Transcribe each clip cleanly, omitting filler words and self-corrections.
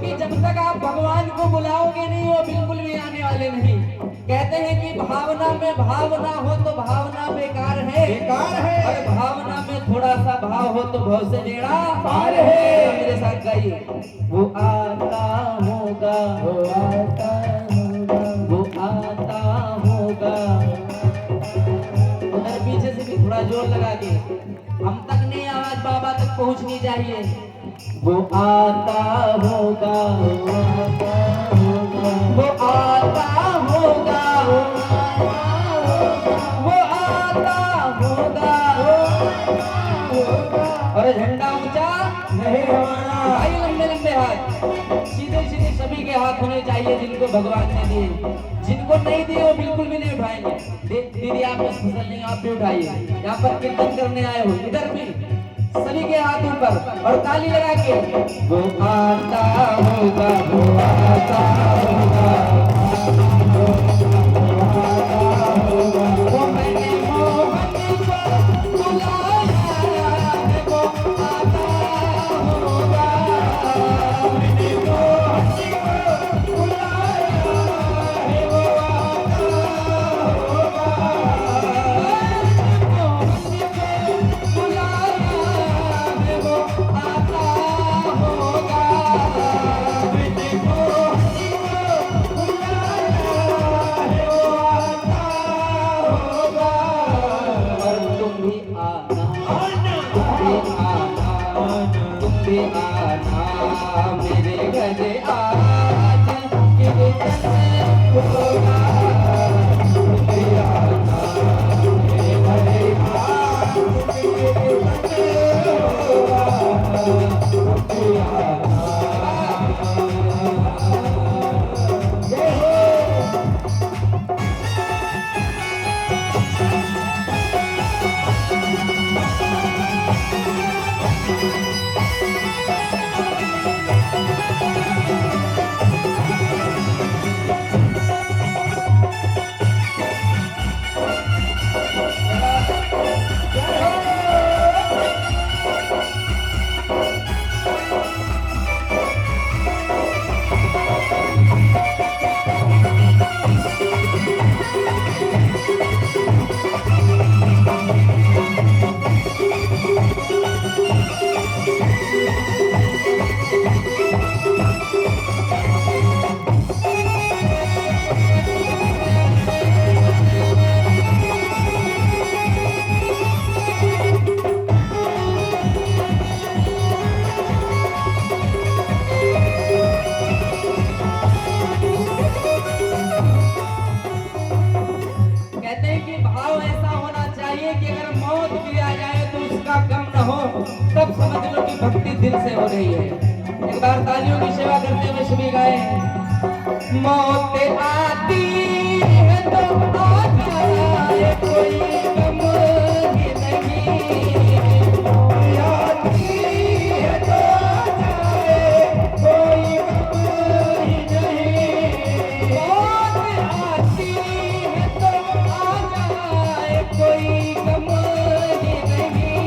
क्योंकि जब तक आप भगवान को बुलाओगे नहीं वो बिल्कुल भी आने वाले नहीं। कहते हैं कि भावना में भावना हो तो भावना बेकार है, और भावना में थोड़ा सा भाव हो तो भाव से टेढ़ा पार है। तो मेरे साथ गाइए, वो आता होगा, वो आता होगा, वो आता होगा। उधर पीछे से भी थोड़ा जोर लगा के, हम तक नहीं आवाज बाबा तक पहुंचनी चाहिए। वो आता होगा, वो आता होगा, वो आता होगा, वो आता होगा। और झंडा ऊंचा नहीं हमारा। भाई लंबे लंबे हाथ, सीधे सीधे सभी के हाथ होने चाहिए जिनको भगवान ने दिए। जिनको नहीं दिए वो बिल्कुल भी नहीं उठाएंगे। दीदी आप इस फसल नहीं, आप भी उठाइए। यहाँ पर कीर्तन करने आए हो, इधर भी सभी के हाथ ऊपर और ताली लगा के, वो आता होगा, वो आता होगा, वो मैंने मोहन को बुलाया है, वो आता होगा, मैंने मोहन को बुलाया है, वो आता होगा, मोहन को बुलाया है, वो आता होगा, मैंने मोहन को बुलाया है, वो आता होगा। और तुम भी आना, तुम भी आना, तुम भी आना मेरे घर आज कीर्तन होगा। तुम भी आना मेरे घर आज कीर्तन होगा। तुम भी आना। जय हो। कहते हैं कि भाव ऐसा होना चाहिए कि अगर मौत भी आ जाए तो उसका गम न हो, तब समझ लो कि भक्ति दिल से हो रही है। एक बार तालियों की सेवा करते हुए सभी गाए, मौत आती है तो आ जाए कोई गम ही नहीं, आती है तो आ जाए कोई गम ही नहीं, मौत आती है तो आ जाए कोई गम ही नहीं,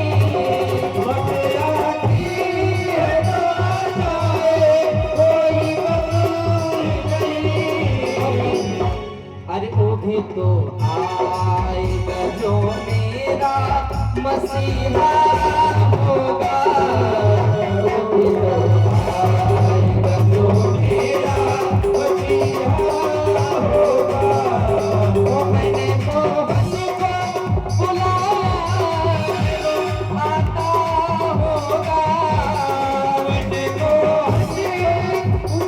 मौत आती है तो आ जाए कोई गम ही नहीं। अरे वो भी तो आएगा जो मेरा मसीहा होगा, वो भी तो आएगा जो मेरा मसीहा होगा। वो मैंने मोहन को बुलाया है, वो आता होगा, मैंने मोहन को बुलाया है, वो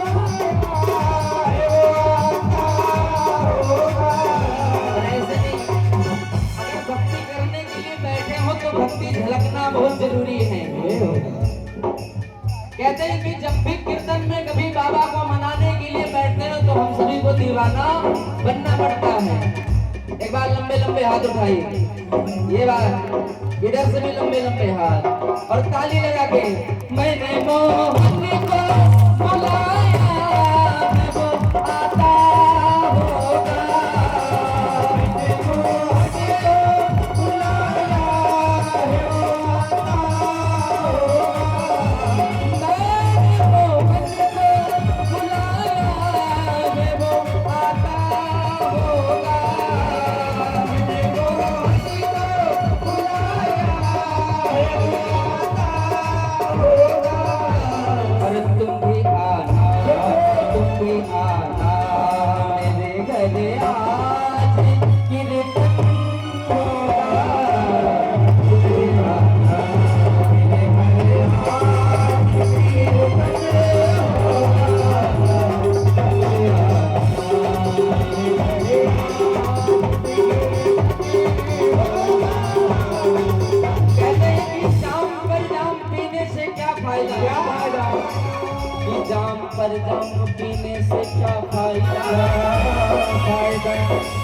आता होगा। ऐसे नहीं, अगर भक्ति करने के लिए बैठे हो तो भक्ति झलकना बहुत जरूरी है। कहते हैं कि जब भी कीर्तन में कभी बाबा को मनाने के लिए बैठते हो तो हम सभी को दीवाना बनना पड़ता है। एक बार लंबे लंबे हाथ उठाइए, ये बार इधर से भी लंबे लंबे हाथ और ताली लगा के, मैंने मोहन को बुलाया है, वो आता होगा, मैंने मोहन को बुलाया है, वो आता होगा, मैंने मोहन को घर आज कीर्तन होगा। तू आना मेरे घर आज कीर्तन पर जाम पीने से क्या फायदा,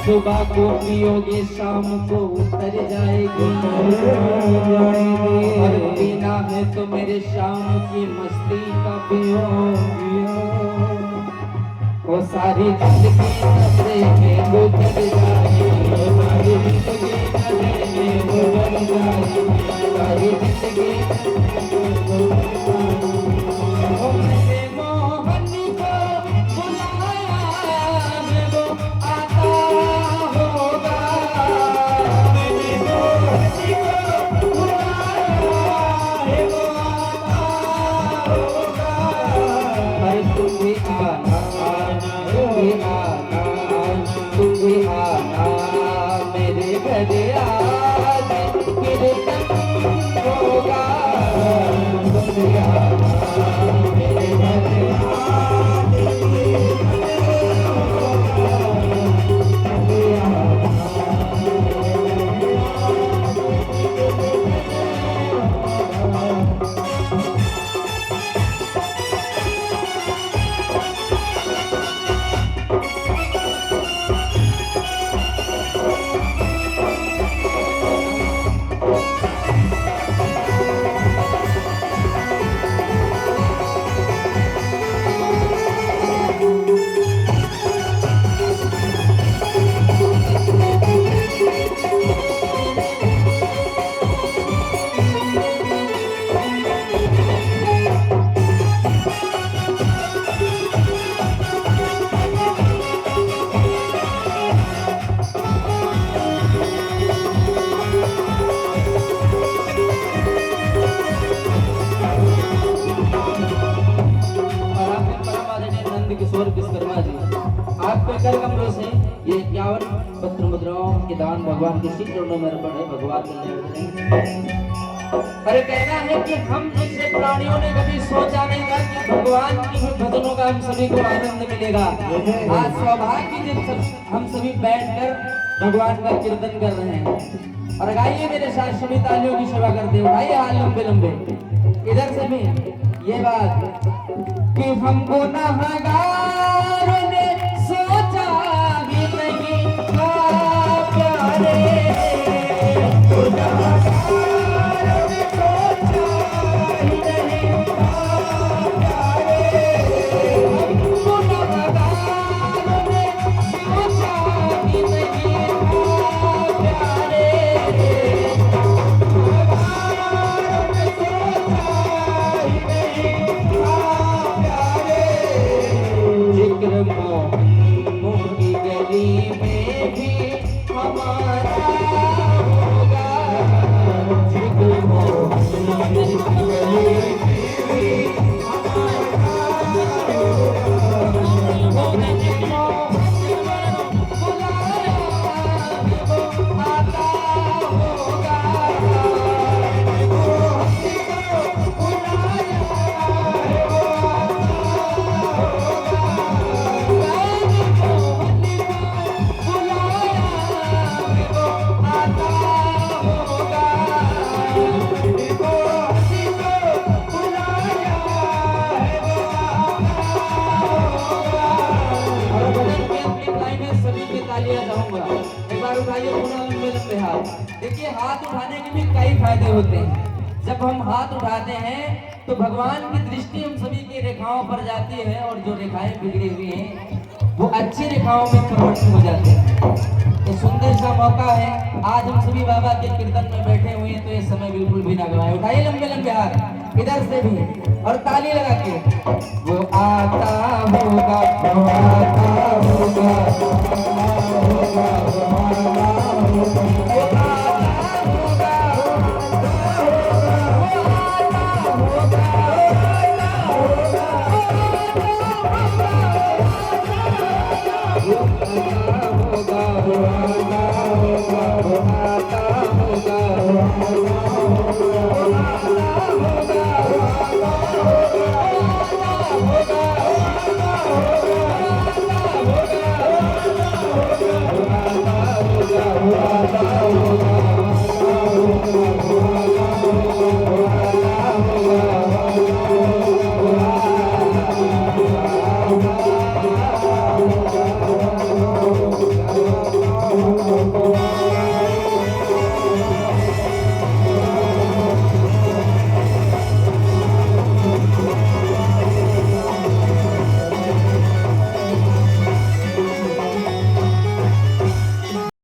सुबह को पियोगे शाम को उतर जाएगी, और पीना है तो मेरे शाम की मस्ती का पियो, वो सारी जिंदगी नजरे में गुजर जाएगी, सारी जिंदगी नजरे में गुजर जाएगी, सारी जिंदगी कर कमलों से ये 51 पत्र मुद्राओं के दान भगवान के श्री चरणों में अर्पण है। भगवान अरे कहना है कि हम जैसे प्राणियों ने कभी सोचा नहीं था कि भगवान की भजनों का हम सभी को आनंद मिलेगा। आज सौभाग्य दिन हम सभी बैठकर भगवान का कीर्तन कर रहे हैं। और गाइए मेरे साथ सभी तालियों की सेवा करते हो, गाइए हाथ लंबे लंबे। इधर से भी ये बात कि हमको गुनहगार ने सोचा भी नहीं था प्यारे, गुनहगार ने सोचा ही नहीं था प्यारे, हमको गुनहगार ने सोचा भी नहीं था प्यारे, गुनहगार ने सोचा ही नहीं था प्यारे, जिक्र मोहन की गली में भी हमारा होगा, जिक्र मोहन की गली में भी हमारा देखिए हाथ उठाने के भी कई फायदे होते हैं। जब हम हाथ उठाते हैं तो भगवान की दृष्टि हम सभी की रेखाओं पर जाती है और जो रेखाएं बिगड़ी हुई हैं वो अच्छी रेखाओं में परिवर्तित हो जाते हैं। तो सुंदर सा मौका है, आज हम सभी बाबा के कीर्तन में बैठे हुए हैं, तो ये समय बिल्कुल भी ना गवाएं। उठाइए लंबे लंबे हाथ इधर से भी और ताली लगा के। वो आता होगा, वो आता होगा, होगा, होगा, होगा, होगा,